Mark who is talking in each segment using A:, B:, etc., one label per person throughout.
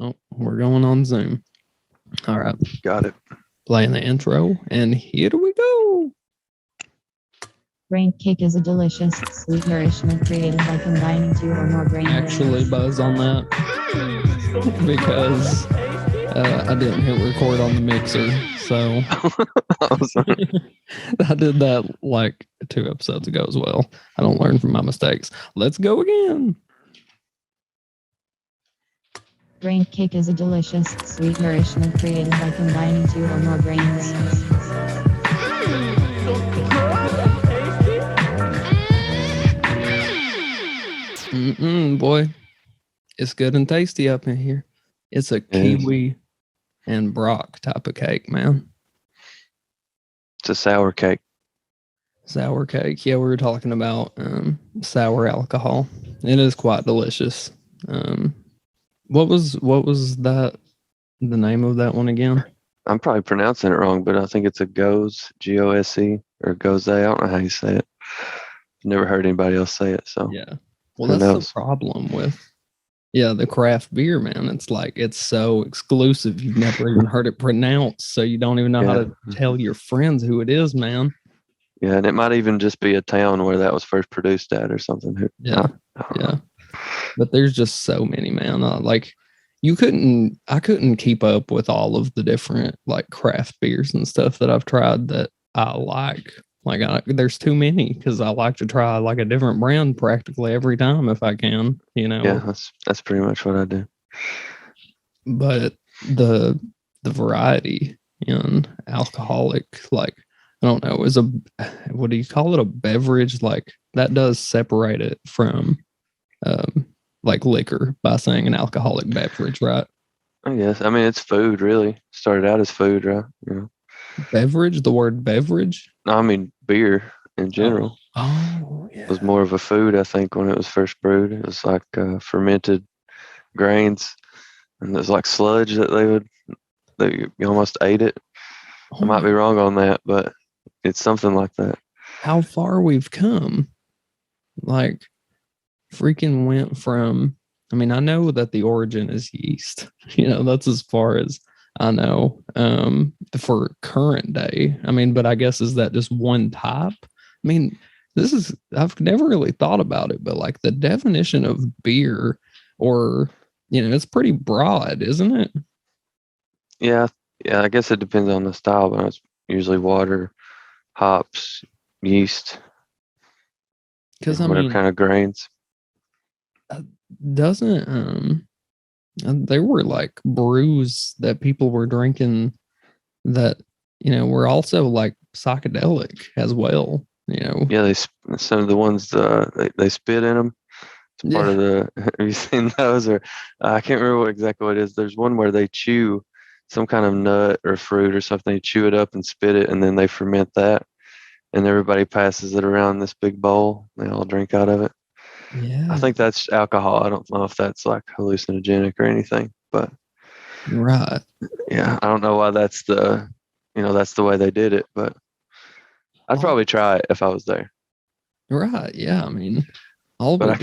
A: Oh, we're going on Zoom. All right.
B: Got it.
A: Playing the intro, and here we go.
C: Braincake is a delicious, sweet nourishment created by combining two or more grain
A: Actually, buzz on that because I didn't hit record on the mixer, so I did that like 2 episodes ago as well. I don't learn from my mistakes. Let's go again.
C: Braincake is a delicious, sweet nourishment created by combining two or more grains.
A: Boy, it's good and tasty up in here. It's a kiwi and Brock type of cake, man.
B: It's a sour cake.
A: Sour cake. Yeah, we were talking about sour alcohol. It is quite delicious. What was that? The name of that one again?
B: I'm probably pronouncing it wrong, but I think it's a Gose, G-O-S-E, or Gose. I don't know how you say it. Never heard anybody else say it. So
A: yeah. Well, that's the problem with the craft beer, man. It's like it's so exclusive. You've never even heard it pronounced, so you don't even know how to tell your friends who it is, man.
B: Yeah, and it might even just be a town where that was first produced at or something.
A: Yeah. But there's just so many, man. I couldn't keep up with all of the different like craft beers and stuff that I've tried that I like. There's too many because I like to try like a different brand practically every time if I can,
B: Yeah, that's pretty much what I do.
A: But the variety in alcoholic, like, I don't know, what do you call it? A beverage? Like that does separate it from like liquor by saying an alcoholic beverage, right?
B: I guess. I mean, it's food, really. Started out as food, right?
A: Beverage, the word beverage?
B: No, I mean beer in general.
A: Oh, yeah.
B: It was more of a food, I think, when it was first brewed. It was like fermented grains, and there's like sludge that you almost ate it. I might be wrong on that, but it's something like that.
A: How far we've come. Like, freaking went from, I mean, I know that the origin is yeast. That's as far as I know for current day. I mean, but I guess is that just one type? I mean, I've never really thought about it, but like the definition of beer or, it's pretty broad, isn't it?
B: Yeah, I guess it depends on the style, but it's usually water, hops, yeast, whatever kind of grains.
A: Doesn't there were like brews that people were drinking that were also like psychedelic as well.
B: Yeah, some of the ones they spit in them. It's part of the. Have you seen those? Or I can't remember exactly what it is. There's one where they chew some kind of nut or fruit or something. They chew it up and spit it, and then they ferment that, and everybody passes it around this big bowl. They all drink out of it.
A: Yeah,
B: I think that's alcohol. I don't know if that's like hallucinogenic or anything, but
A: right.
B: Yeah, I don't know why that's the way they did it, but I'd probably try it if I was there.
A: Right. Yeah. I mean,
B: but I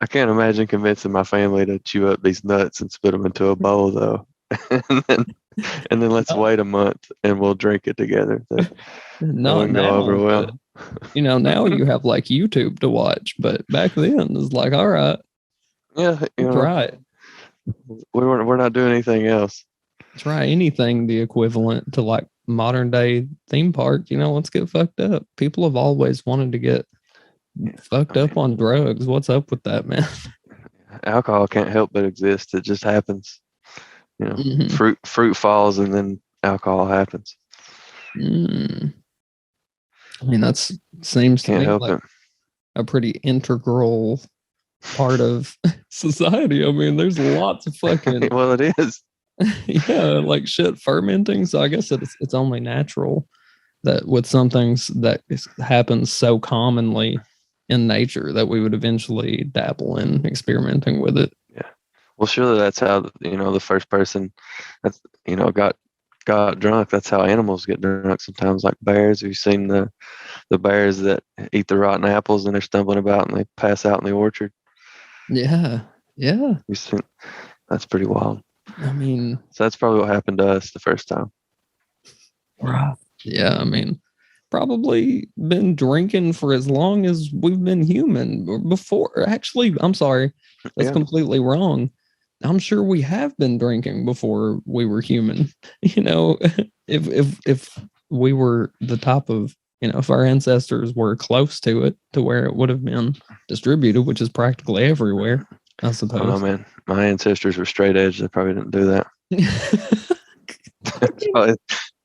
B: can't imagine convincing my family to chew up these nuts and spit them into a bowl, though. and then let's wait a month and we'll drink it together.
A: Not now. Go over well. Now you have like YouTube to watch, but back then it was like, all right.
B: Yeah.
A: Try it.
B: We're not doing anything else.
A: Try anything the equivalent to like modern day theme park. Let's get fucked up. People have always wanted to get fucked up on drugs. What's up with that, man?
B: Alcohol can't help but exist. It just happens. Fruit falls and then alcohol happens.
A: I mean, that seems to me like a pretty integral part of society. I mean, there's lots of fucking.
B: Well, it is.
A: Yeah, like shit fermenting. So I guess it's only natural that with some things that happens so commonly in nature that we would eventually dabble in experimenting with it.
B: Yeah. Well, surely that's how the first person that's got drunk. That's how animals get drunk sometimes, like bears. We've seen the bears that eat the rotten apples and they're stumbling about and they pass out in the orchard.
A: Yeah.
B: You've seen That's pretty wild.
A: I mean,
B: So that's probably what happened to us the first time.
A: right. Yeah, I mean, probably been drinking for as long as we've been human or before. Actually, I'm sorry. That's
B: Yeah.
A: completely wrong. I'm sure we have been drinking before we were human. You know, if we were the top of, you know, if our ancestors were close to it, to where it would have been distributed, which is practically everywhere, I
B: I don't know,
A: suppose.
B: man. My ancestors were straight edge. They probably didn't do that.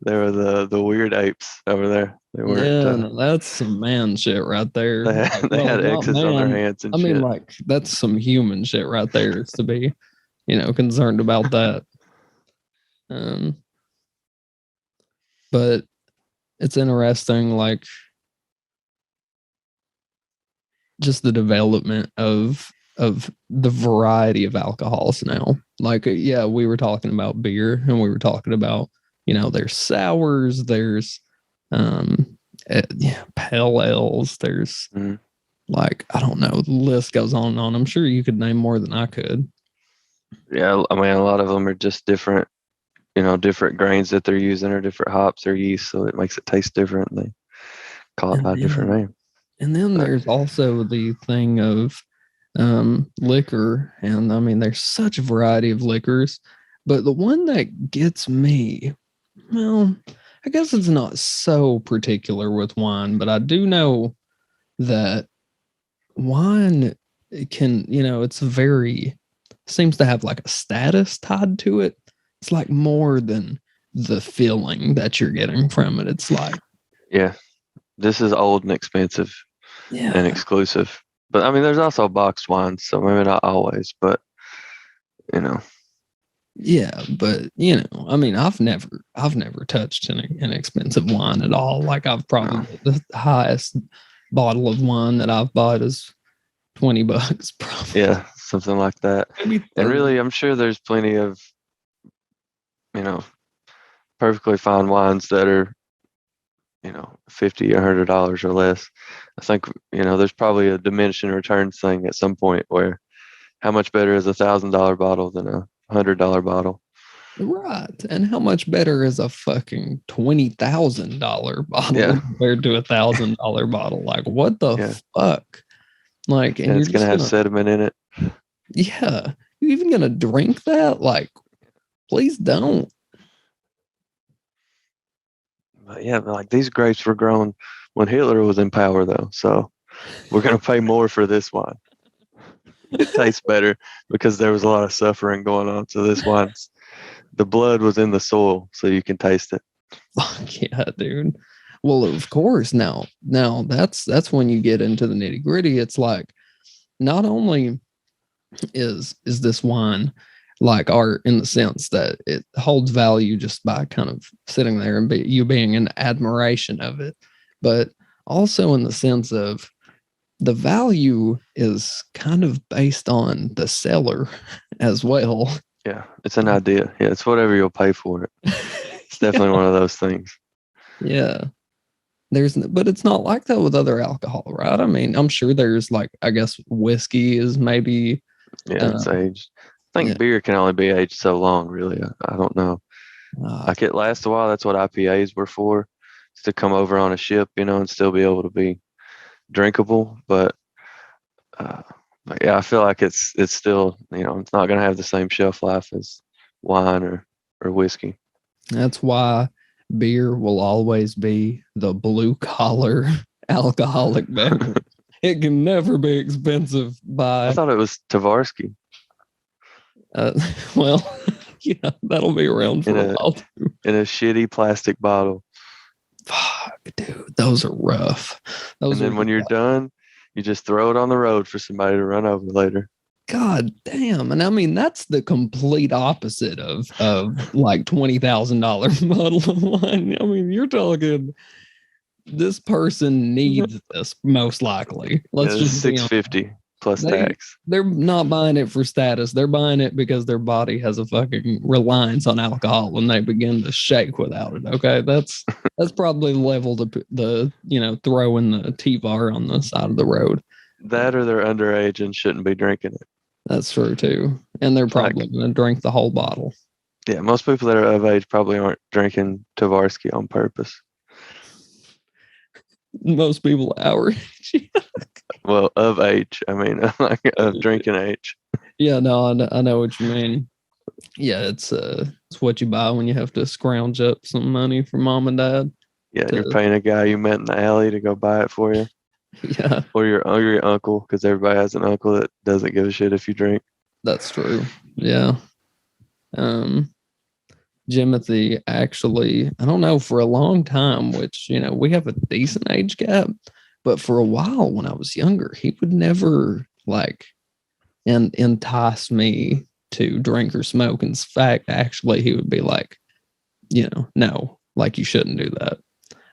B: They were the weird apes over there. They weren't.
A: Yeah, no, that's some man shit right there.
B: They had,
A: Like,
B: they
A: well,
B: had
A: not
B: X's on their
A: man.
B: hands and
A: I mean,
B: shit.
A: like, that's some human shit right there, is to be, you know, concerned about that. Um, but it's interesting, like, just the development of the variety of alcohols now. Like, yeah, we were talking about beer, and we were talking about, you know, there's sours, there's yeah, pale ales, there's
B: Mhm.
A: like, I don't know, the list goes on and on. I'm sure you could name more than I could.
B: Yeah, I mean, a lot of them are just different, you know, different grains that they're using or different hops or yeast, so it makes it taste different. They call it by a different name.
A: And then there's also the thing of liquor. And I mean, there's such a variety of liquors, but the one that gets me, well, I guess it's not so particular with wine, but I do know that wine can, you know, it's very, seems to have like a status tied to it. It's like more than the feeling that you're getting from it. It's like,
B: Yeah, this is old and expensive and
A: yeah,
B: exclusive. But I mean, there's also boxed wines, so maybe not always, but you know,
A: yeah, but you know, I mean, I've never touched an expensive wine at all. Like, I've probably the highest bottle of wine that I've bought is $20, probably.
B: yeah, something like that.
A: Maybe
B: And
A: 30.
B: really, I'm sure there's plenty of, you know, perfectly fine wines that are, you know, $50 or $100 or less. I think, you know, there's probably a diminishing returns thing at some point where how much better is $1,000 bottle than a $100 bottle?
A: Right. And how much better is a fucking $20,000 bottle
B: Yeah.
A: compared to $1,000 bottle? Like, what the
B: Yeah.
A: fuck? Like, and
B: And
A: you're
B: it's gonna
A: just
B: have
A: gonna,
B: sediment in it.
A: yeah, you even gonna drink that? Like, please don't.
B: But yeah, like these grapes were grown when Hitler was in power, though. So we're gonna pay more for this wine. It tastes better because there was a lot of suffering going on. So this wine's the blood was in the soil, so you can taste it.
A: Fuck yeah, dude. Well, of course. Now that's when you get into the nitty gritty. It's like, not only is this wine like art in the sense that it holds value just by kind of sitting there and you being in admiration of it, but also in the sense of the value is kind of based on the seller as well.
B: Yeah, it's an idea. Yeah, it's whatever you'll pay for it. It's definitely one of those things.
A: Yeah. But it's not like that with other alcohol, right? I mean, I'm sure there's like, I guess whiskey is maybe.
B: Yeah, it's aged. I think
A: Yeah.
B: beer can only be aged so long, really. I don't know. Like it lasts a while. That's what IPAs were for, is to come over on a ship, you know, and still be able to be drinkable. But yeah, I feel like it's still, you know, it's not going to have the same shelf life as wine or whiskey.
A: That's why beer will always be the blue collar alcoholic beverage. It can never be expensive
B: I
A: by,
B: thought it was Tavarsky
A: well, yeah, that'll be around for
B: in
A: a
B: a
A: while too.
B: in a shitty plastic bottle.
A: Fuck, dude, those are rough.
B: And
A: Those
B: then
A: are
B: when you're
A: like,
B: done, you just throw it on the road for somebody to run over later.
A: God damn. And I mean, that's the complete opposite of like $20,000 bottle of wine. I mean, you're talking, this person needs this most likely. Let's
B: Yeah, it's
A: just be honest.
B: $650 plus
A: They
B: tax.
A: they're not buying it for status. They're buying it because their body has a fucking reliance on alcohol when they begin to shake without it. Okay, that's probably level to the, you know, throwing the Tvar on the side of the road.
B: That or they're underage and shouldn't be drinking it.
A: That's true too. and they're probably going to drink the whole bottle.
B: Yeah, most people that are of age probably aren't drinking Tavarsky on purpose.
A: Most people our age.
B: Well, of age. I mean, like of drinking age.
A: Yeah, no, I know what you mean. Yeah, it's what you buy when you have to scrounge up some money from mom and dad.
B: Yeah, you're paying a guy you met in the alley to go buy it for you.
A: Yeah,
B: Or your uncle, because everybody has an uncle that doesn't give a shit if you drink.
A: that's true. Yeah. Jimothy actually, I don't know, for a long time, which, we have a decent age gap, but for a while when I was younger, he would never entice me to drink or smoke. In fact, actually, he would be like, no, like you shouldn't do that.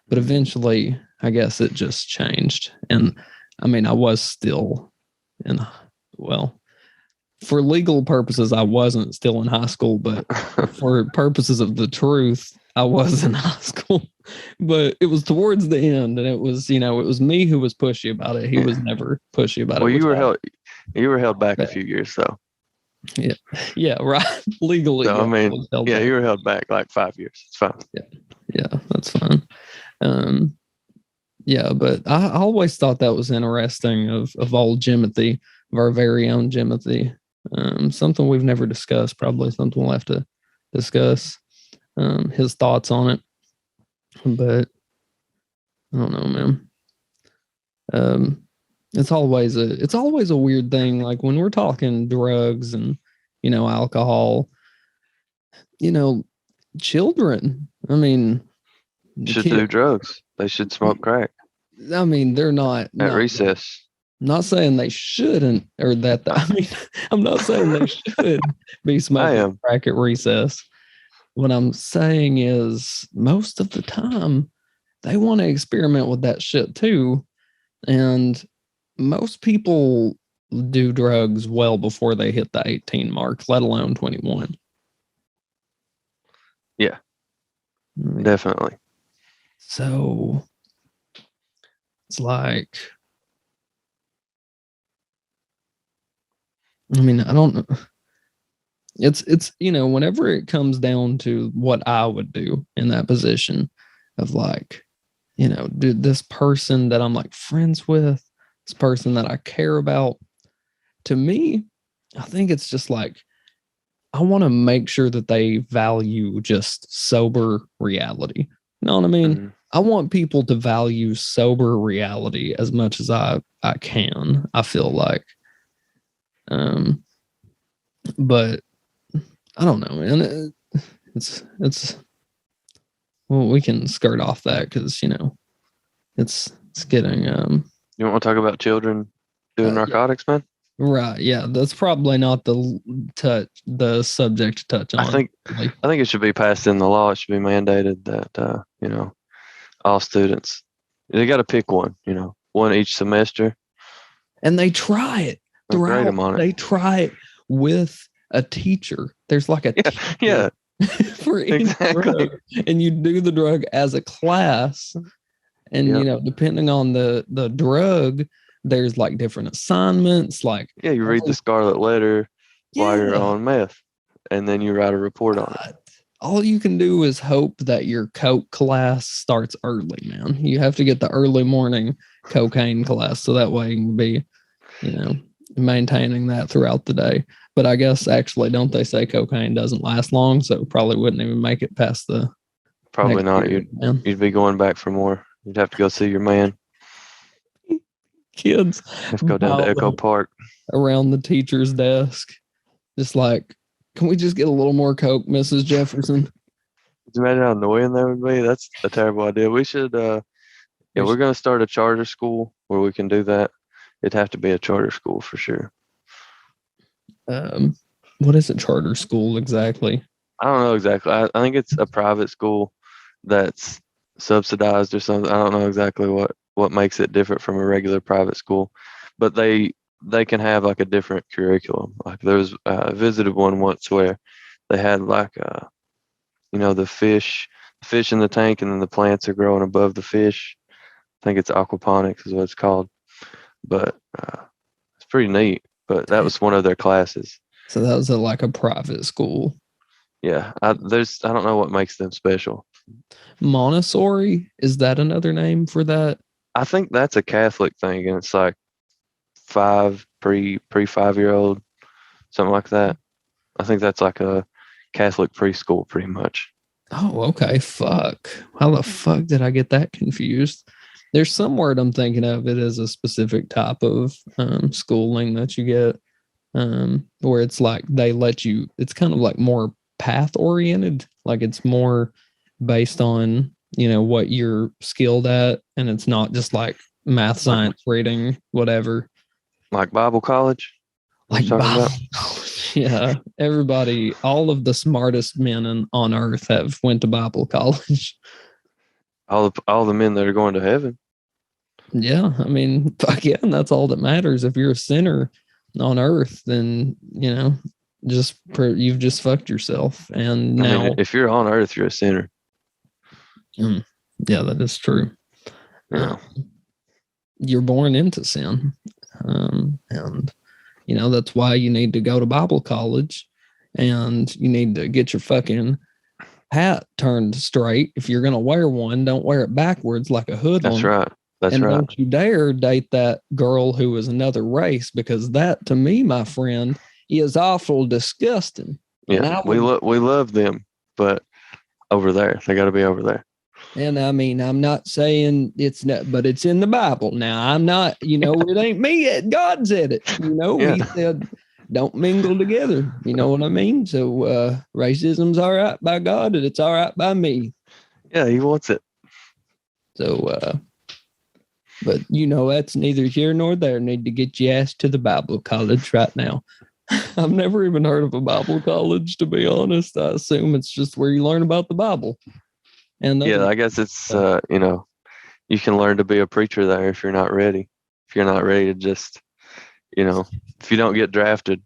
A: But eventually, I guess it just changed. And I mean, I was still for legal purposes, I wasn't still in high school, but for purposes of the truth, I was in high school. But it was towards the end, and it was, it was me who was pushy about it. He was never pushy about it.
B: Well, you were held back a few years, though.
A: Yeah, right. Legally.
B: So, I mean, you were held back like 5 years. It's fine.
A: Yeah, that's fine. Yeah, but I always thought that was interesting of old Jimothy, of our very own Jimothy. Something we've never discussed, probably something we'll have to discuss, his thoughts on it. But I don't know, man. It's always a weird thing. Like when we're talking drugs and, alcohol, children, I mean,
B: should do drugs. They should smoke crack.
A: I mean, they're not
B: at recess.
A: Not saying they shouldn't, or that. I mean, I'm not saying they should be smoking crack at recess. What I'm saying is, most of the time, they want to experiment with that shit too, and most people do drugs well before they hit the 18 mark, let alone 21.
B: Yeah, definitely.
A: So it's like, I mean, I don't know. It's whenever it comes down to what I would do in that position of like, dude, this person that I'm like friends with, this person that I care about, to me, I think it's just like, I want to make sure that they value just sober reality. You know what I mean? Mm-hmm. I want people to value sober reality as much as I can, I feel like. But I don't know, man. It's well, we can skirt off that because it's getting.
B: You want to talk about children doing narcotics, man?
A: Right. Yeah, that's probably not the subject to touch on.
B: I think it should be passed in the law. It should be mandated that all students, they got to pick one. One each semester. And
A: they try it throughout. They try it with a teacher. There's like a
B: teacher
A: for each drug, and you do the drug as a class. And depending on the drug, there's like different assignments. Like
B: you read the scarlet letter while you're on meth, and then you write a report on it.
A: All you can do is hope that your coke class starts early, man. You have to get the early morning cocaine class, so that way you can be, maintaining that throughout the day. But I guess actually, don't they say cocaine doesn't last long? So probably wouldn't even make it past the.
B: Probably not. Period, you'd be going back for more. You'd have to go see your man.
A: Kids.
B: Let's go down to Echo Park.
A: Around the teacher's desk. Just like, can we just get a little more coke, Mrs. Jefferson?
B: Could you imagine how annoying that would be? That's a terrible idea. We should, we're going to start a charter school where we can do that. It'd have to be a charter school for sure.
A: What is a charter school exactly?
B: I don't know exactly. I think it's a private school that's subsidized or something. I don't know exactly what makes it different from a regular private school, but they can have like a different curriculum. Like there was I visited one once where they had like the fish in the tank, and then the plants are growing above the fish. I think it's aquaponics is what it's called, but it's pretty neat. But that was one of their classes.
A: So that was like a private school.
B: Yeah, I don't know what makes them special.
A: Montessori, is that another name for that?
B: I think that's a Catholic thing, and it's like 5-year-old, something like that. I think that's like a Catholic preschool, pretty much.
A: Oh, okay. Fuck. How the fuck did I get that confused? There's some word I'm thinking of. It is a specific type of schooling that you get, where it's like they let you. It's kind of like more path oriented. Like it's more based on what you're skilled at, and it's not just like math, science, reading, whatever.
B: Like Bible college.
A: Like Bible college. Yeah, everybody, all of the smartest men on earth have went to Bible college.
B: All the men that are going to heaven.
A: Yeah, I mean, again, that's all that matters. If you're a sinner on earth, then you've just fucked yourself. And now,
B: I mean, if you're on earth, you're a sinner.
A: Yeah, that is true.
B: Yeah,
A: you're born into sin, and that's why you need to go to Bible college, and you need to get your fucking hat turned straight. If you're gonna wear one, don't wear it backwards like a hoodlum.
B: That's right. That's right.
A: Don't you dare date that girl who is another race, because that, to me, my friend, is awful disgusting.
B: Yeah, we love them, but over there, they got to be over there.
A: And I mean, I'm not saying it's not, but it's in the Bible. Now, I'm not, it ain't me. God said it. He said, don't mingle together. You know what I mean? So racism's all right by God, and it's all right by me.
B: Yeah, he wants it.
A: So, but that's neither here nor there. Need to get your ass to the Bible college right now. I've never even heard of a Bible college, to be honest. I assume it's just where you learn about the Bible. And
B: yeah, I guess it's you can learn to be a preacher there if you're not ready. If you're not ready to just, if you don't get drafted,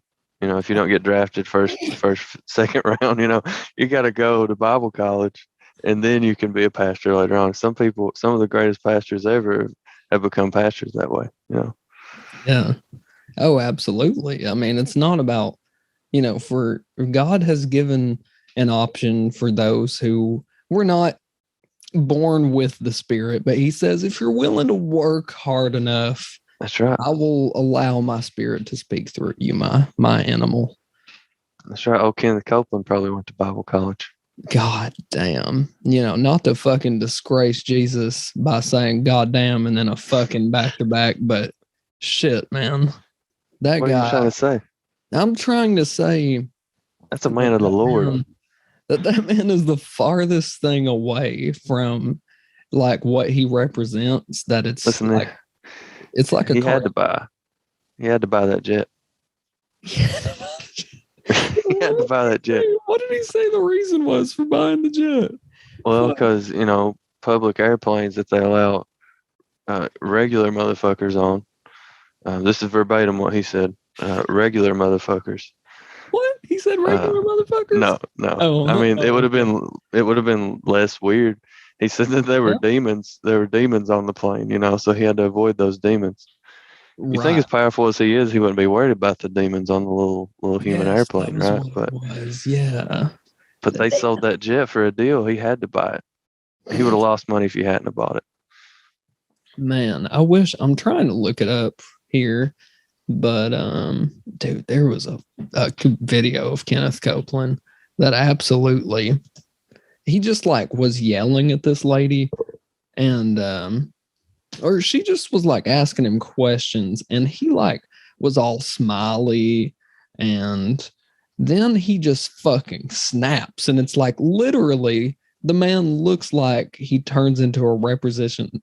B: first, second round, you got to go to Bible college, and then you can be a pastor later on. Some of the greatest pastors ever have become pastors that way.
A: Yeah. Oh, absolutely. I mean, it's not about, for God has given an option for those who were not born with the Spirit, but he says, if you're willing to work hard enough,
B: that's right,
A: I will allow my Spirit to speak through you, my animal.
B: That's right. Oh, Kenneth Copeland probably went to Bible college.
A: God damn. Not to fucking disgrace Jesus by saying God damn and then a fucking back to back, but shit, man. That
B: what
A: guy.
B: What are you trying to say?
A: I'm trying to say
B: that's a man of the Lord.
A: That man is the farthest thing away from like what he represents. That it's it's like a
B: he
A: car.
B: had to buy that jet. He had to buy that jet.
A: What did he say the reason was for buying the jet?
B: Well, because public airplanes that they allow regular motherfuckers on. This is verbatim what he said. Regular motherfuckers.
A: What? He said regular motherfuckers?
B: No.
A: Oh,
B: I mean, it would have been less weird. He said that there were demons. There were demons on the plane, so he had to avoid those demons. You think as powerful as he is, he wouldn't be worried about the demons on the little human airplane, right? But But they sold that jet for a deal. He had to buy it. He would have lost money if he hadn't have bought it.
A: Man, I wish. I'm trying to look it up here, but dude, there was a video of Kenneth Copeland that absolutely, he just like was yelling at this lady, and or she just was like asking him questions, and he like was all smiley, and then he just fucking snaps, and it's like literally the man looks like he turns into a representation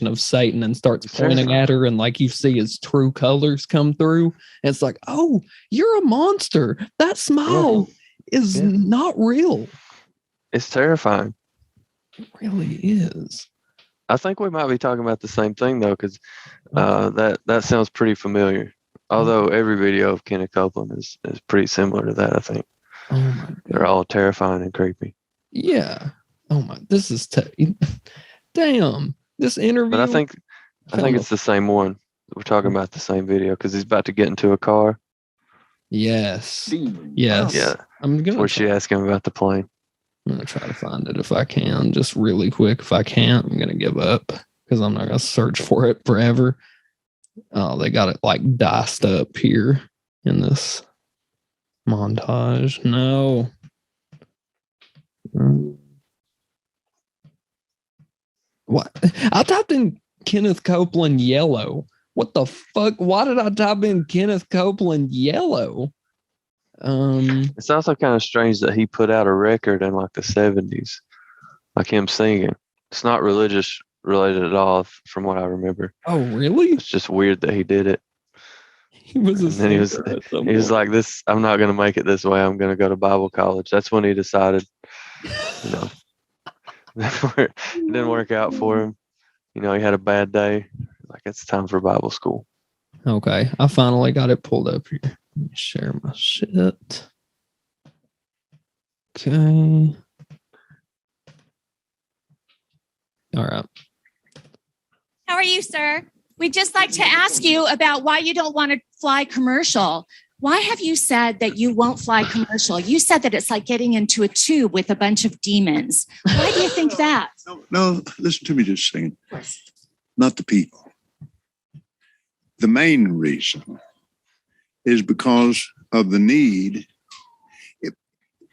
A: of Satan and starts pointing at her, and like you see his true colors come through. And it's like, oh, you're a monster. That smile is not real.
B: It's terrifying.
A: It really is.
B: I think we might be talking about the same thing though, because that sounds pretty familiar. Although every video of Kenneth Copeland is pretty similar to that, I think.
A: Oh my God.
B: They're all terrifying and creepy.
A: Yeah. Oh my, this is damn. This interview.
B: But I think it's the same one. We're talking about the same video because he's about to get into a car.
A: Yes.
D: Demon.
A: Yes.
B: Yeah.
A: I'm gonna
B: Before she asked him about the plane.
A: I'm gonna try to find it if I can, just really quick. If I can't, I'm gonna give up because I'm not gonna search for it forever. Oh, they got it like diced up here in this montage. No. What? I typed in Kenneth Copeland yellow. What the fuck? Why did I type in Kenneth Copeland yellow?
B: It's also kind of strange that he put out a record in like the 70s, like him singing. It's not religious related at all, from what I remember.
A: Oh, really?
B: It's just weird that he did it.
A: He was a
B: And then he was like, "This, I'm not going to make it this way. I'm going to go to Bible college." That's when he decided, you know, it didn't work out for him. You know, he had a bad day. Like, it's time for Bible school.
A: Okay, I finally got it pulled up here. Let me share my shit. Okay. All right.
E: How are you, sir? We'd just like to ask you about why you don't want to fly commercial. Why have you said that you won't fly commercial? You said that it's like getting into a tube with a bunch of demons. Why do you think that?
D: No, listen to me just a second. Not the people. The main reason is because of the need.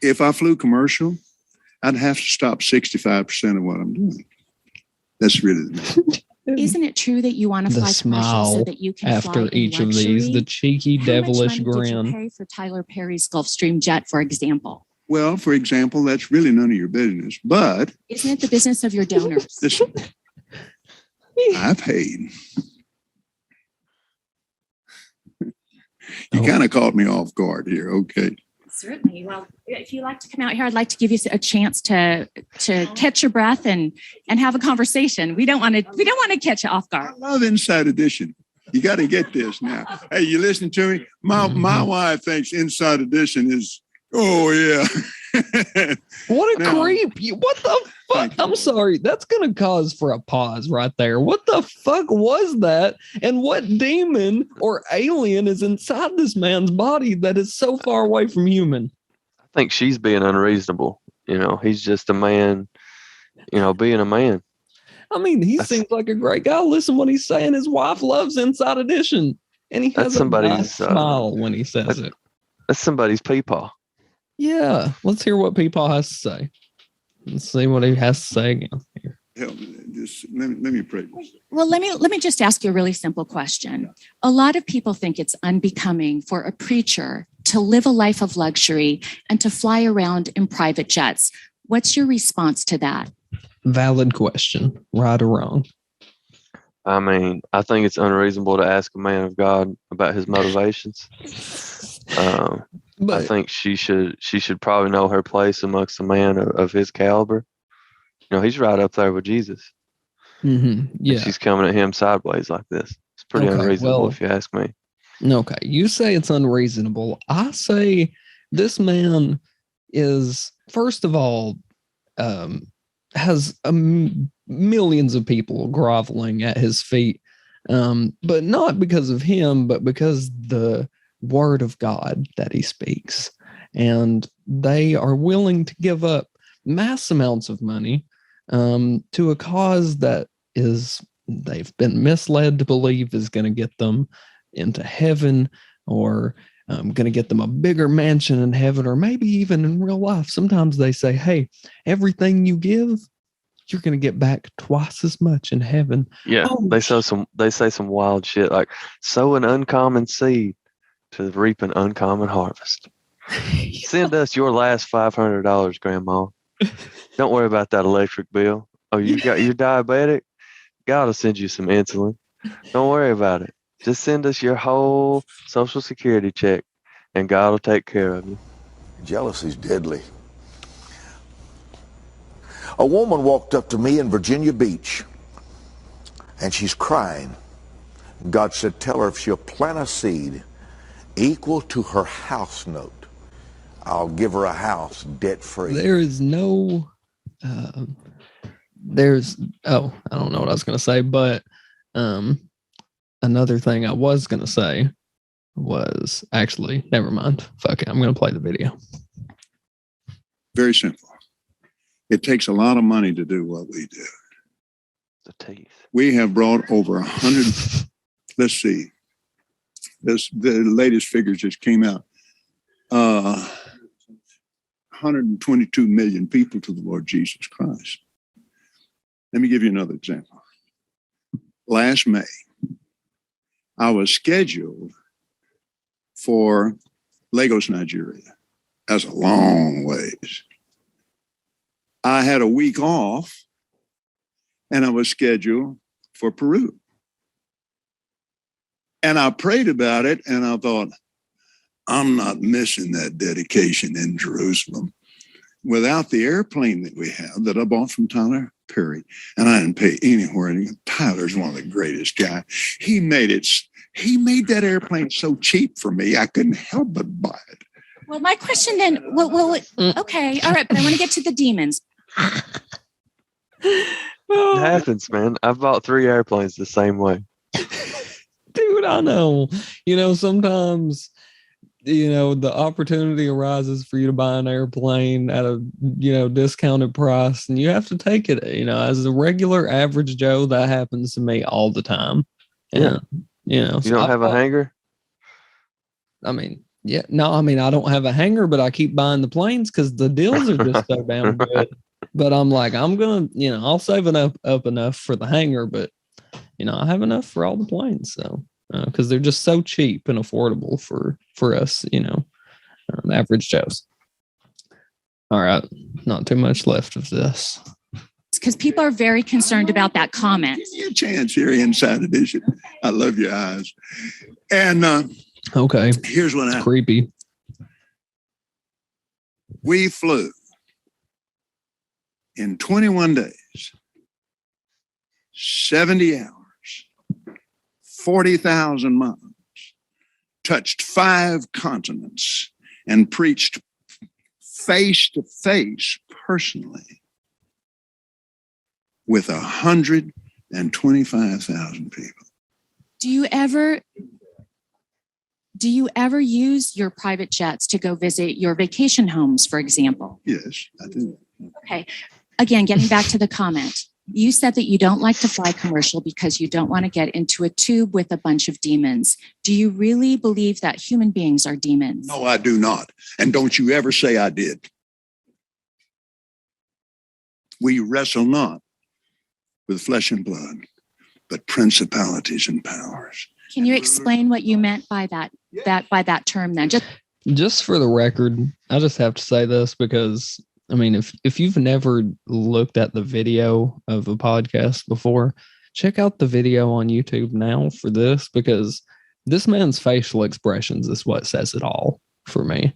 D: If I flew commercial, I'd have to stop 65% of what I'm doing. That's really the
E: Isn't it true that you want to
A: The
E: fly commercial so
A: smile
E: that you can
A: after
E: fly in
A: each of these, the
E: luxury?
A: cheeky,
E: How
A: devilish
E: much money did you
A: grin.
E: pay for Tyler Perry's Gulfstream jet, for example?
D: Well, for example, that's really none of your business. But
E: Isn't it the business of your donors?
D: listen, I paid. You kind of caught me off guard here. Okay.
E: Certainly. Well, if you like to come out here, I'd like to give you a chance to catch your breath and have a conversation. We don't want to catch you off guard.
D: I love Inside Edition. You got to get this now. Hey, you listening to me? My wife thinks Inside Edition is, oh yeah.
A: What a
D: Now,
A: creep. What the fuck? I'm sorry. That's going to cause for a pause right there. What the fuck was that? And what demon or alien is inside this man's body that is so far away from human?
B: I think she's being unreasonable. You know, he's just a man, you know, being a man.
A: I mean, he seems like a great guy. Listen what he's saying. His wife loves Inside Edition. And he has a nice smile when he says it.
B: That's somebody's peepaw.
A: Yeah. Let's hear what Peepaw has to say. Let's see what he has to say again here.
D: Help me. Just let me pray.
E: Well, let me just ask you a really simple question. A lot of people think it's unbecoming for a preacher to live a life of luxury and to fly around in private jets. What's your response to that?
A: Valid question. Right or wrong?
B: I mean, I think it's unreasonable to ask a man of God about his motivations. I think she should probably know her place amongst a man of his caliber. You know, he's right up there with Jesus.
A: Mm-hmm. Yeah.
B: And she's coming at him sideways like this. It's pretty unreasonable, if you ask me.
A: Okay. You say it's unreasonable. I say this man is, first of all, has millions of people groveling at his feet, but not because of him, but because the word of God that he speaks. And they are willing to give up mass amounts of money to a cause that is, they've been misled to believe is going to get them into heaven, or going to get them a bigger mansion in heaven, or maybe even in real life. Sometimes they say, hey, everything you give, you're going to get back twice as much in heaven.
B: Yeah, they say some wild shit like sow an uncommon seed to reap an uncommon harvest. Yeah. Send us your last $500, Grandma. Don't worry about that electric bill. Oh, you're diabetic? God will send you some insulin. Don't worry about it. Just send us your whole Social Security check, and God will take care of you.
F: Jealousy's deadly. A woman walked up to me in Virginia Beach, and she's crying. God said, tell her if she'll plant a seed equal to her house note, I'll give her a house debt-free.
A: There is no, I don't know what I was going to say, but another thing I was going to say was actually, never mind. Fuck it. I'm going to play the video.
D: Very simple. It takes a lot of money to do what we do.
B: The teeth.
D: We have brought over 100. Let's see. The latest figures just came out. 122 million people to the Lord Jesus Christ. Let me give you another example. Last May, I was scheduled for Lagos, Nigeria. That's a long ways. I had a week off and I was scheduled for Peru. And I prayed about it and I thought, I'm not missing that dedication in Jerusalem without the airplane that we have that I bought from Tyler Perry. And I didn't pay anywhere. Tyler's one of the greatest guys. He made that airplane so cheap for me, I couldn't help but buy it.
E: Well, my question then, okay, all right, but I want to get to the demons.
B: It happens, man. I've bought 3 airplanes the same way.
A: Dude, I know. Sometimes, the opportunity arises for you to buy an airplane at a, discounted price, and you have to take it. As a regular average Joe, that happens to me all the time.
B: Yeah. You don't have a hangar?
A: I mean, yeah, no, I don't have a hangar, but I keep buying the planes because the deals are just so damn good. But I'm like, I'm going to, I'll save up enough for the hangar, but, I have enough for all the planes. So, because they're just so cheap and affordable for us, average Joes. All right. Not too much left of this.
E: Because people are very concerned about that comment.
D: Give me a chance here, Inside Edition. I love your eyes. And
A: okay,
D: here's what happened.
A: Creepy.
D: We flew in 21 days, 70 hours, 40,000 miles, touched 5 continents, and preached face to face personally with 125,000 people.
E: Do you ever use your private jets to go visit your vacation homes, for example?
D: Yes, I do.
E: Okay. Again, getting back to the comment, you said that you don't like to fly commercial because you don't want to get into a tube with a bunch of demons. Do you really believe that human beings are demons?
D: No, I do not. And don't you ever say I did. We wrestle not with flesh and blood, but principalities and powers.
E: Can you explain what you meant by that term then?
A: Just for the record, I just have to say this because, if you've never looked at the video of a podcast before, check out the video on YouTube now for this, because this man's facial expressions is what says it all for me.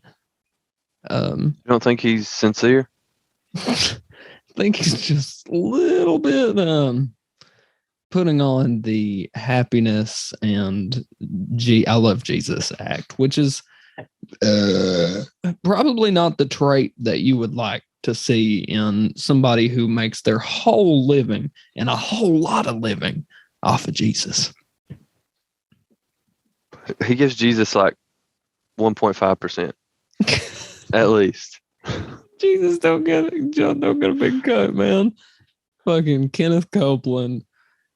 B: You don't think he's sincere?
A: I think he's just a little bit putting on the happiness and I love Jesus act, which is probably not the trait that you would like to see in somebody who makes their whole living and a whole lot of living off of Jesus.
B: He gives Jesus like 1.5% at least.
A: Jesus don't get a big cut, man. Fucking Kenneth Copeland.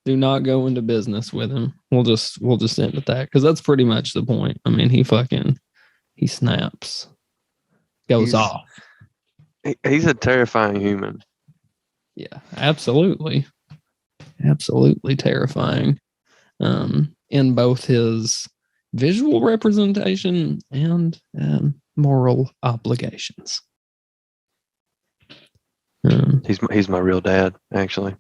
A: Do not go into business with him. We'll just end at that, because that's pretty much the point. He snaps, goes off.
B: He's a terrifying human.
A: Yeah, absolutely terrifying. In both his visual representation and moral obligations.
B: He's my real dad, actually.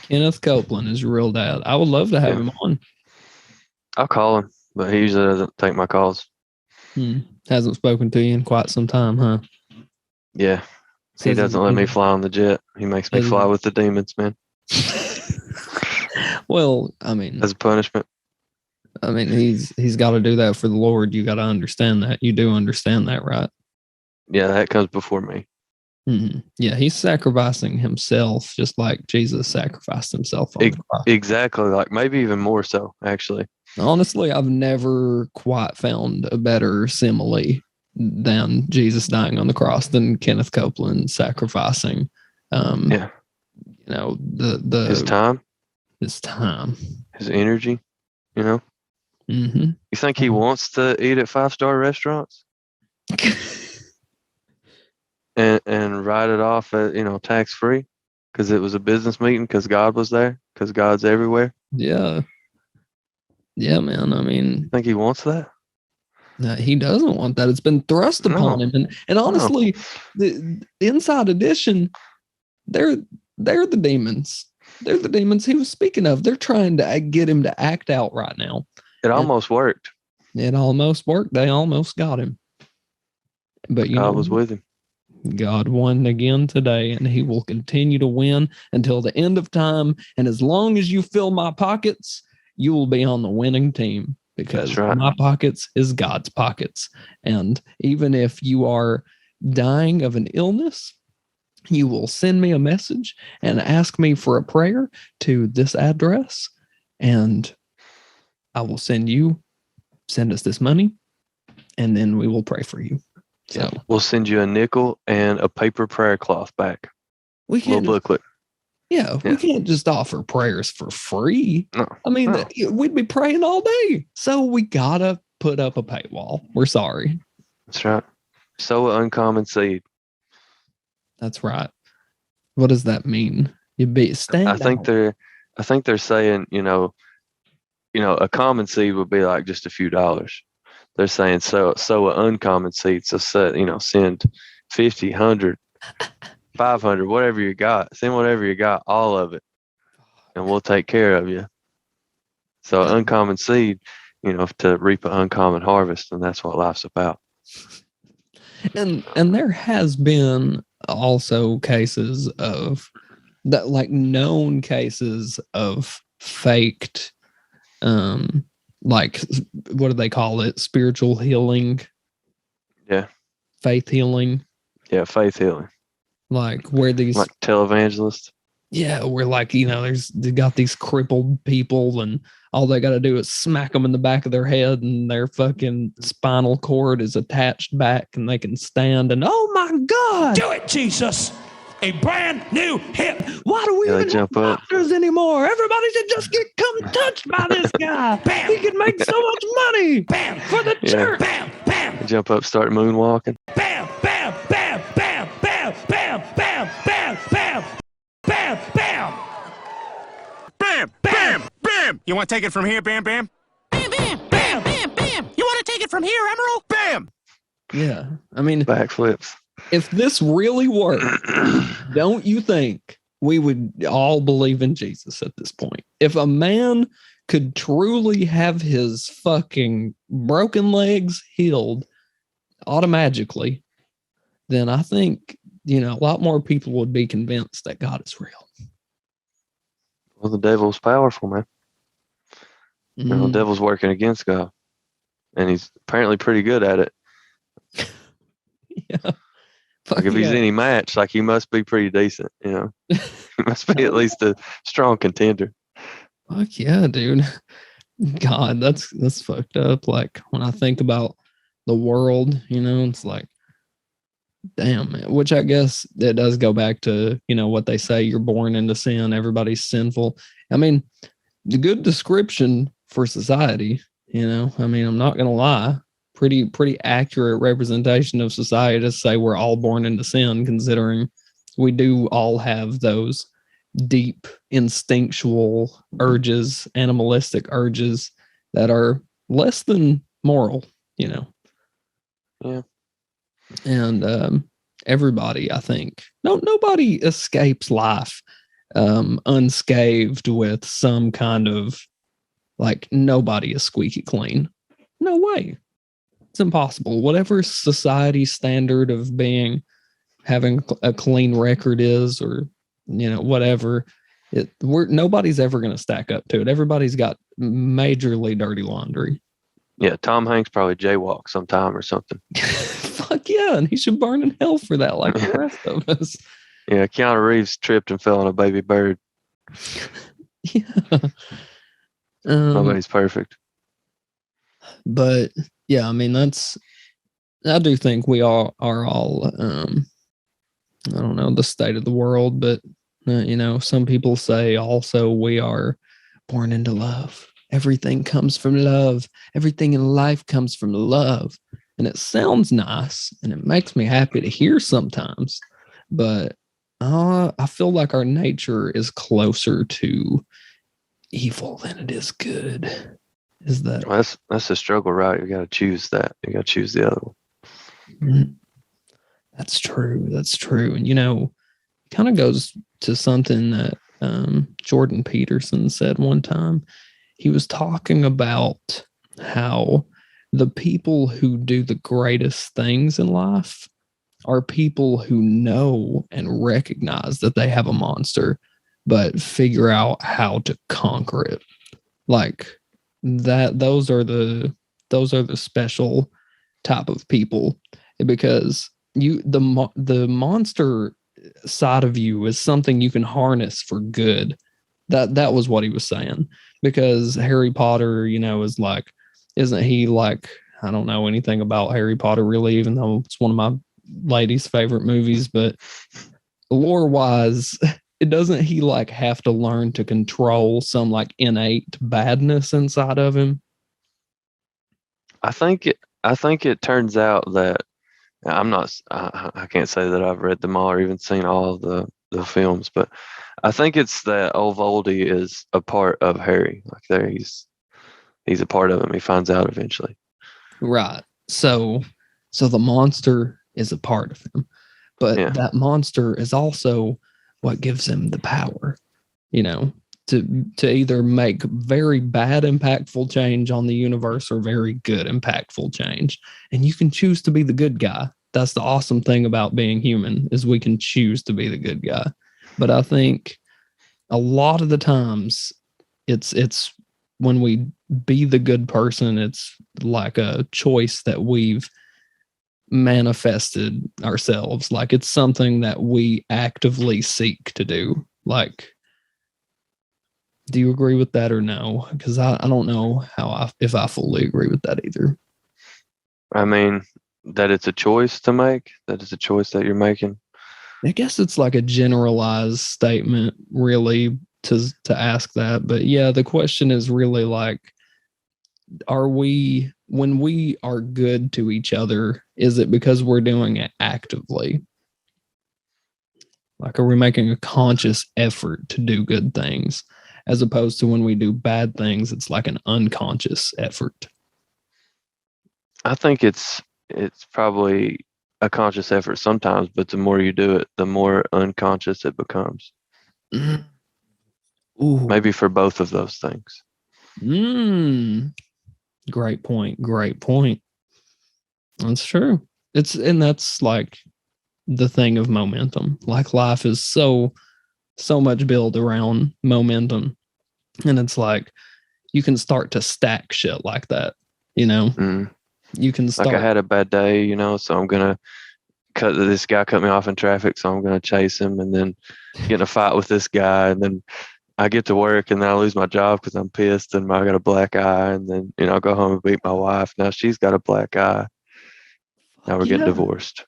A: Kenneth Copeland is your real dad. I would love to have him on.
B: I'll call him, but he usually doesn't take my calls.
A: Hasn't spoken to you in quite some time, huh?
B: Yeah. He doesn't let me fly on the jet. He makes me fly with the demons, man.
A: Well,
B: as a punishment.
A: He's got to do that for the Lord. You got to understand that. You do understand that, right?
B: Yeah, that comes before me.
A: Mm-hmm. Yeah, he's sacrificing himself just like Jesus sacrificed himself on the cross.
B: Exactly, like maybe even more so, actually.
A: Honestly, I've never quite found a better simile than Jesus dying on the cross than Kenneth Copeland sacrificing,
B: Yeah.
A: you know, the
B: His time,
A: his time.
B: his energy, you know.
A: Mm-hmm.
B: You think he wants to eat at 5-star restaurants and write it off as, tax free because it was a business meeting because God was there because God's everywhere?
A: Yeah. Yeah, man. I mean,
B: Think he wants that?
A: he doesn't want that. It's been thrust upon him. And honestly, the Inside Edition, they're the demons. They're the demons he was speaking of. They're trying to get him to act out right now.
B: It almost worked.
A: It almost worked. They almost got him. But
B: God was with him.
A: God won again today, and he will continue to win until the end of time. And as long as you fill my pockets, you will be on the winning team, because my pockets is God's pockets. And even if you are dying of an illness, you will send me a message and ask me for a prayer to this address, and I will send us this money, and then we will pray for you. So
B: we'll send you a nickel and a paper prayer cloth back.
A: We can't
B: little booklet.
A: Yeah, we can't just offer prayers for free.
B: No,
A: I mean, we'd be praying all day. So we gotta put up a paywall. We're sorry.
B: That's right. Sow an uncommon seed.
A: That's right. What does that mean? You be stand.
B: I think they're saying, a common seed would be like just a few dollars. They're saying sow an uncommon seed. So send 50, 100, 500, whatever you got. Send whatever you got, all of it, and we'll take care of you. So uncommon seed, to reap an uncommon harvest, and that's what life's about.
A: And there has been also cases of that, like known cases of faked, like what do they call it? Spiritual healing.
B: Yeah.
A: Faith healing.
B: Yeah, faith healing.
A: Like where these
B: like televangelist.
A: Yeah, where they got these crippled people, and all they got to do is smack them in the back of their head, and their fucking spinal cord is attached back, and they can stand. And oh my God,
G: do it, Jesus! A brand new hip.
A: Why do we even have doctors anymore? Everybody should just come touched by this guy. Bam! He can make so much money. Bam! For the church. Bam!
B: Bam! They jump up, start moonwalking.
G: Bam! Bam! Bam! Bam! Bam! Bam! Bam! Bam! Bam! Bam! Bam! Bam! Bam! Bam! You want to take it from here, Bam? Bam! Bam! Bam! Bam! Bam! Bam! You want to take it from here, Emerald? Bam!
A: Yeah, I mean
B: backflips.
A: If this really worked, don't you think we would all believe in Jesus at this point? If a man could truly have his fucking broken legs healed automatically, then I think, a lot more people would be convinced that God is real.
B: Well, the devil's powerful, man. The devil's working against God, and he's apparently pretty good at it.
A: Yeah.
B: Like if he's any match, he must be pretty decent, He must be at least a strong contender.
A: Fuck yeah, dude. God, that's fucked up. Like when I think about the world, it's like, damn, man. Which I guess it does go back to, what they say, you're born into sin, everybody's sinful. I mean, the good description for society, I'm not gonna lie. Pretty accurate representation of society to say we're all born into sin, considering we do all have those deep instinctual urges, animalistic urges that are less than moral,
B: Yeah.
A: And everybody, I think, nobody escapes life unscathed with some kind of, nobody is squeaky clean. No way. It's impossible. Whatever society's standard of having a clean record is, or whatever, nobody's ever going to stack up to it. Everybody's got majorly dirty laundry.
B: Yeah, Tom Hanks probably jaywalked sometime or something.
A: Fuck yeah, and he should burn in hell for that, like the rest of us.
B: Yeah, Keanu Reeves tripped and fell on a baby bird.
A: Yeah.
B: Nobody's perfect.
A: But yeah, I mean, I do think we all are all, I don't know the state of the world, but some people say also we are born into love. Everything comes from love. Everything in life comes from love. And it sounds nice and it makes me happy to hear sometimes. But I feel like our nature is closer to evil than it is good. Is that?
B: Well, that's the struggle, right? You got to choose that. You got to choose the other one.
A: That's true. That's true. And, kind of goes to something that Jordan Peterson said one time. He was talking about how the people who do the greatest things in life are people who know and recognize that they have a monster, but figure out how to conquer it. Like that, those are the special type of people, because the monster side of you is something you can harness for good. That was what he was saying, because Harry Potter, is like, isn't he like, I don't know anything about Harry Potter really, even though it's one of my lady's favorite movies, but lore wise, it doesn't he like have to learn to control some like innate badness inside of him?
B: I think it turns out that I'm not. I can't say that I've read them all or even seen all of the films, but I think it's that Voldy is a part of Harry. Like there, he's a part of him. He finds out eventually. Right.
A: So the monster is a part of him, but that monster is also what gives him the power, to either make very bad impactful change on the universe or very good impactful change. And you can choose to be the good guy. That's the awesome thing about being human, is we can choose to be the good guy. But I think a lot of the times it's when we be the good person, it's like a choice that we've manifested ourselves. Like it's something that we actively seek to do. Like, do you agree with that or no? Because I don't know if I fully agree with that either.
B: I mean, that it's a choice to make, that it's a choice that you're making.
A: I guess it's like a generalized statement, really, to ask that. But yeah, the question is really like, when we are good to each other, is it because we're doing it actively? Like, are we making a conscious effort to do good things? As opposed to when we do bad things, it's like an unconscious effort.
B: I think it's probably a conscious effort sometimes, but the more you do it, the more unconscious it becomes.
A: Ooh.
B: Maybe for both of those things.
A: Great point. That's true. That's like the thing of momentum. Like life is so much built around momentum. And it's like you can start to stack shit like that, You can start.
B: Like I had a bad day, so I'm gonna this guy cut me off in traffic, so I'm gonna chase him and then get in a fight with this guy, and then I get to work and then I lose my job because I'm pissed and I got a black eye, and then I'll go home and beat my wife. Now she's got a black eye. Now we're getting divorced.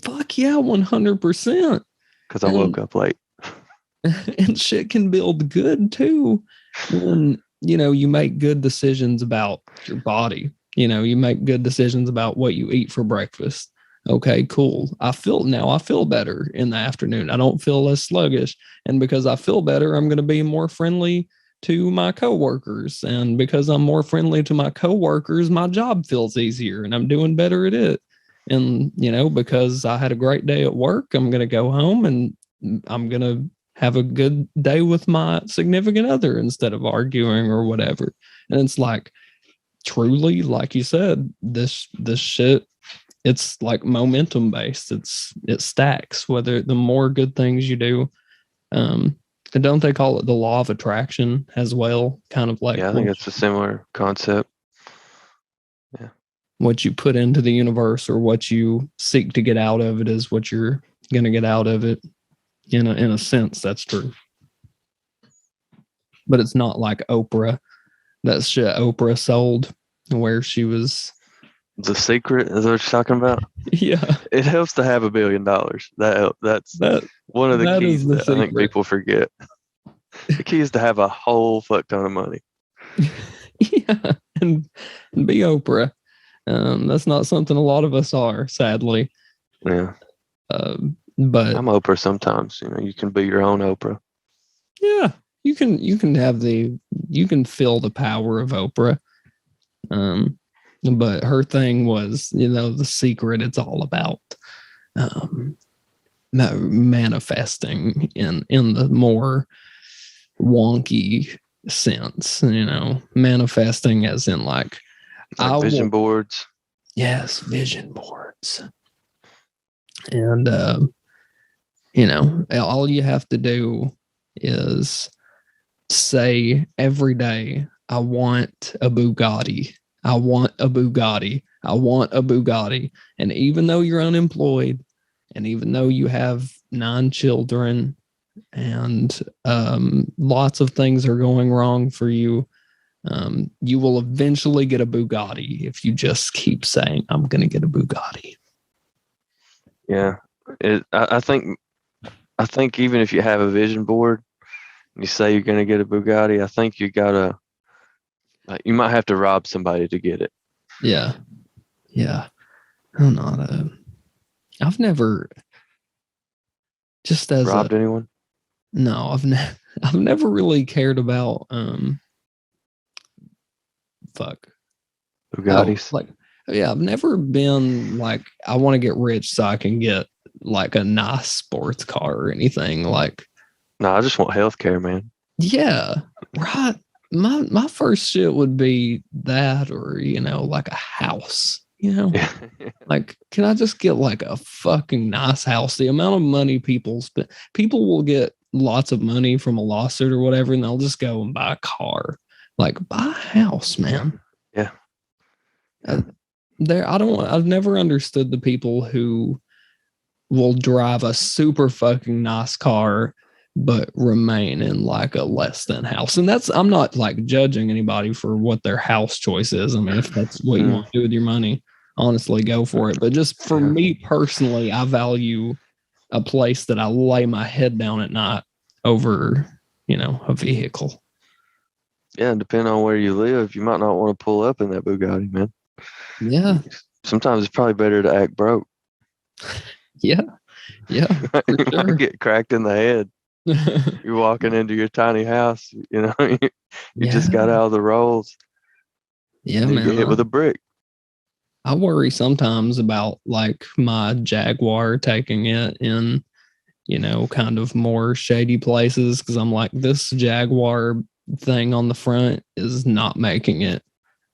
A: Fuck yeah, 100%.
B: Because I woke up late.
A: And shit can build good too when you make good decisions about your body. You make good decisions about what you eat for breakfast. Okay, cool. I feel better in the afternoon. I don't feel as sluggish. And because I feel better, I'm going to be more friendly to my coworkers. And because I'm more friendly to my coworkers, my job feels easier and I'm doing better at it. And, because I had a great day at work, I'm going to go home and I'm going to have a good day with my significant other instead of arguing or whatever. And it's like, truly, like you said, this shit, it's like momentum based. It stacks. Whether the more good things you do, and don't they call it the law of attraction as well? Kind of like,
B: I think it's a similar concept. Yeah,
A: what you put into the universe or what you seek to get out of it is what you're gonna get out of it. In a sense, that's true. But it's not like Oprah. That shit Oprah sold where she was.
B: The Secret is what you're talking about.
A: Yeah,
B: It helps to have $1 billion. That's
A: that
B: one of the
A: that
B: keys
A: is the
B: that I think
A: secret.
B: people forget. The key is to have a whole fuck ton of money.
A: Yeah, and be Oprah. That's not something a lot of us are, sadly.
B: Yeah,
A: But
B: I'm Oprah sometimes. You can be your own Oprah.
A: yeah, you can you can feel the power of Oprah. But her thing was, The Secret. It's all about manifesting in the more wonky sense, manifesting as in like
B: Vision boards.
A: Yes, vision boards. And all you have to do is say every day, I want a Bugatti. I want a Bugatti. I want a Bugatti. And even though you're unemployed, and even though you have 9 children, and lots of things are going wrong for you, you will eventually get a Bugatti if you just keep saying, I'm going to get a Bugatti.
B: Yeah, I think even if you have a vision board and you say you're going to get a Bugatti, I think you gotta, you might have to rob somebody to get it.
A: Yeah. I'm not I've never just as
B: robbed anyone.
A: No, I've never really cared about
B: Bugattis.
A: I've never been like, I want to get rich so I can get like a nice sports car or anything. Like,
B: no, I just want healthcare, man.
A: Yeah, right. My first shit would be that, or like a house. Like, can I just get like a fucking nice house? The amount of money people will get lots of money from a lawsuit or whatever, and they'll just go and buy a car. Like, buy a house, man.
B: Yeah.
A: I've never understood the people who will drive a super fucking nice car but remain in like a less than house. And I'm not like judging anybody for what their house choice is. I mean, if that's what you want to do with your money, honestly, go for it. But just for me personally, I value a place that I lay my head down at night over, a vehicle.
B: Yeah, depending on where you live, you might not want to pull up in that Bugatti, man.
A: Yeah.
B: Sometimes it's probably better to act broke.
A: Yeah.
B: You might get cracked in the head. You're walking into your tiny house, you just got out of the rolls.
A: Yeah,
B: man. You get hit with a brick.
A: I worry sometimes about like my Jaguar taking it in, kind of more shady places, because I'm like, this Jaguar thing on the front is not making it.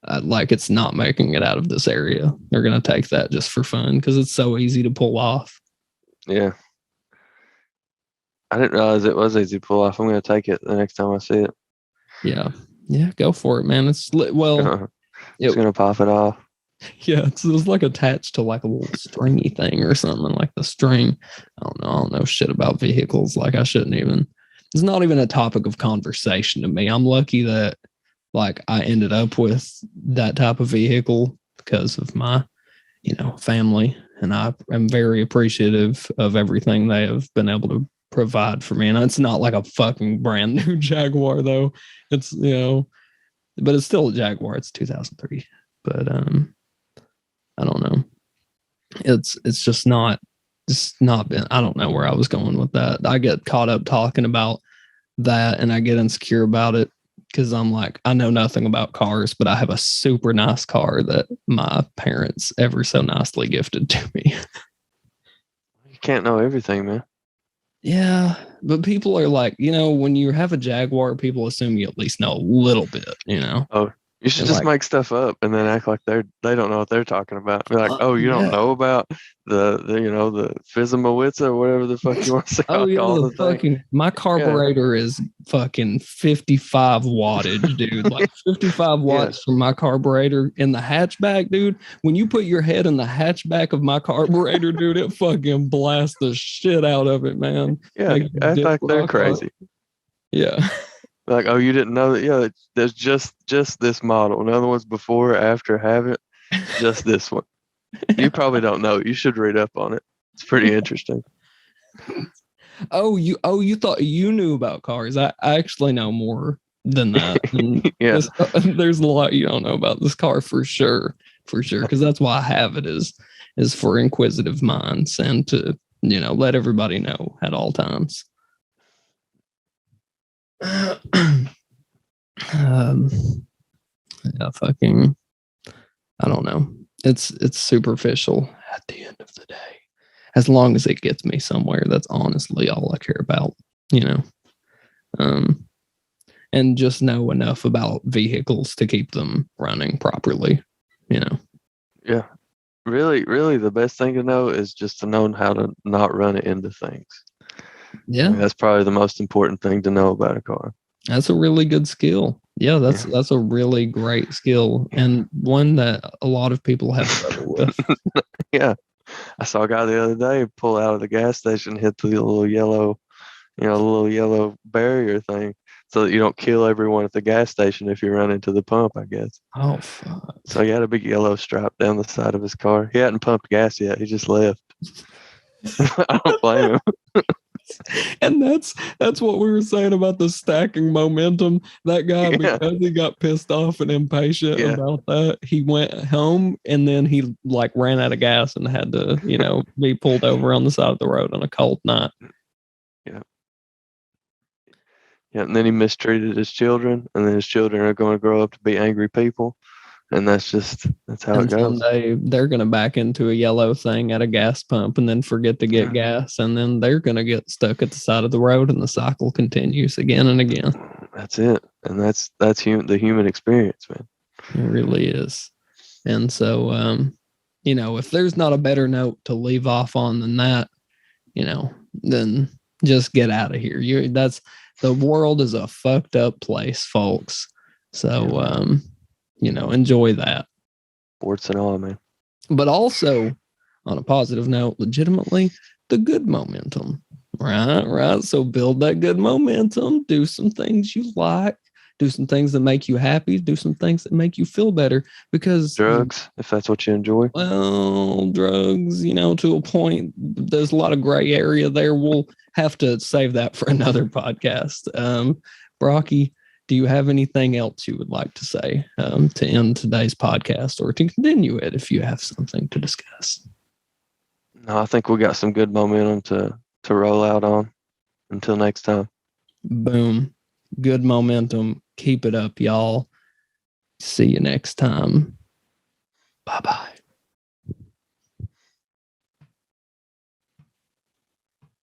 A: It's not making it out of this area. They're going to take that just for fun because it's so easy to pull off.
B: Yeah. I didn't realize it was easy to pull off. I'm going to take it the next time I see it.
A: Yeah. Yeah. Go for it, man. It's going
B: to pop it off.
A: Yeah. It was like attached to like a little stringy thing or something, like the string. I don't know shit about vehicles. Like I shouldn't even, it's not even a topic of conversation to me. I'm lucky that like I ended up with that type of vehicle because of my, family. And I am very appreciative of everything they have been able to provide for me. And it's not like a fucking brand new Jaguar though. It's, but it's still a Jaguar. It's 2003. But I don't know. It's just not been, I don't know where I was going with that. I get caught up talking about that and I get insecure about it because I'm like, I know nothing about cars, but I have a super nice car that my parents ever so nicely gifted to me.
B: You can't know everything, man.
A: Yeah, but people are like, when you have a Jaguar, people assume you at least know a little bit,
B: Oh, you should just make stuff up and then act like they don't know what they're talking about. Be like, you don't know about the Fizimowitz or whatever the fuck you want to say.
A: The fucking my carburetor is fucking 55 wattage, dude. Like 55 watts from my carburetor in the hatchback, dude. When you put your head in the hatchback of my carburetor, dude, it fucking blasts the shit out of it, man.
B: Yeah, act like they're crazy.
A: Yeah.
B: Like, oh, you didn't know that? Yeah, there's just this model. Another one's before or after have it. Just this one. You probably don't know. You should read up on it. It's pretty interesting.
A: You thought you knew about cars. I actually know more than that. And
B: Yeah.
A: there's a lot you don't know about this car for sure. Because that's why I have it is for inquisitive minds and to, let everybody know at all times. Fucking, I don't know. It's superficial at the end of the day. As long as it gets me somewhere, that's honestly all I care about, and just know enough about vehicles to keep them running properly,
B: Yeah. Really, really, the best thing to know is just to know how to not run it into things.
A: Yeah.
B: I mean, that's probably the most important thing to know about a car.
A: That's a really good skill. Yeah, that's a really great skill and one that a lot of people have trouble with.
B: Yeah. I saw a guy the other day pull out of the gas station, hit the little yellow barrier thing so that you don't kill everyone at the gas station if you run into the pump, I guess.
A: Oh, fuck.
B: So he had a big yellow stripe down the side of his car. He hadn't pumped gas yet. He just left. I don't blame him.
A: And that's what we were saying about the stacking momentum. That guy, because he got pissed off and impatient about that, he went home and then he ran out of gas and had to, be pulled over on the side of the road on a cold night.
B: Yeah. Yeah. And then he mistreated his children, and then his children are going to grow up to be angry people. And that's how it goes.
A: Someday they're going to back into a yellow thing at a gas pump and then forget to get gas. And then they're going to get stuck at the side of the road and the cycle continues again and again.
B: That's it. And that's the human experience, man.
A: It really is. And so, if there's not a better note to leave off on than that, then just get out of here. The world is a fucked up place, folks. So, enjoy that.
B: Sports and all, man.
A: But also, on a positive note, legitimately, the good momentum. Right. So build that good momentum. Do some things you like. Do some things that make you happy. Do some things that make you feel better. Because
B: drugs, if that's what you enjoy.
A: Well, drugs, to a point. There's a lot of gray area there. We'll have to save that for another podcast. Brocky, do you have anything else you would like to say to end today's podcast or to continue it if you have something to discuss?
B: No, I think we got some good momentum to roll out on. Until next time.
A: Boom. Good momentum. Keep it up, y'all. See you next time. Bye-bye.